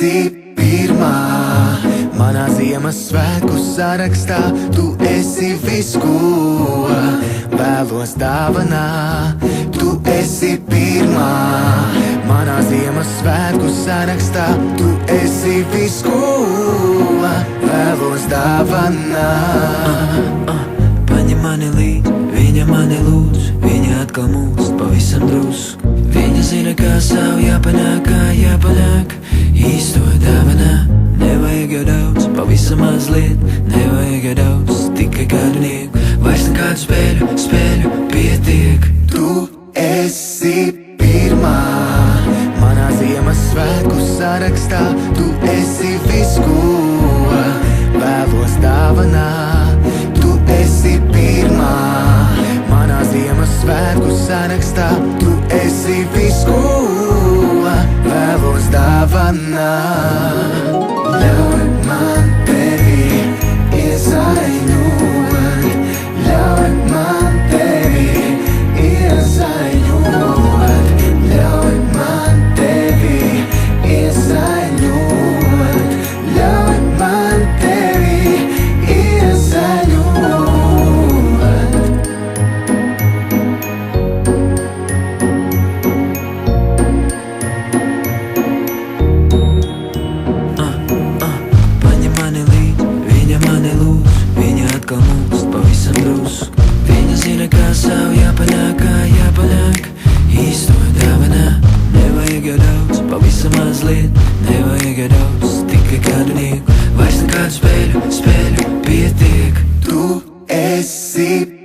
esi pirmā. Manā Ziemassvētku sarakstā tu esi viss, ko vēlos dāvanā. Tu esi pirmā. Manā Ziemassvētku sarakstā tu esi viss, ko vēlos dāvanā. Paņem mani līdz, viņa mani lūdz, viņa atkal mūst pavisam drusku. Viņa zina, kā savu jāpanāk, kā jāpanāk īsto dāvanā. Nevajag jau daudz, pavisam mazliet, nevajag jau daudz, tikai kādu nieku, vairs nekādu spēļu pietiek. Tu esi pirmā. Manā Ziemassvētku sarakstā tu esi viss, ko vēlos dāvanā. Tu esi pirmā. Manā Ziemassvētku sarakstā tu esi viss, ko vēlos dāvanā. Ļauj man tevi iesaņot, ļauj man tevi iesaņot, ļauj man tevi iesaņot, ļauj man tevi iesaņot. Paņem mani līdz, viņa mani lūdz, viņa atkal mūst pavisam drusku. Viņa zina, kā savu jāpanāk, kā jāpanāk īsto dāvanā. Nevajag jau daudz, pavisam mazliet, nevajag jau daudz, tikai kādu nieku, vairs nekādu spēļu pietiek. Tu esi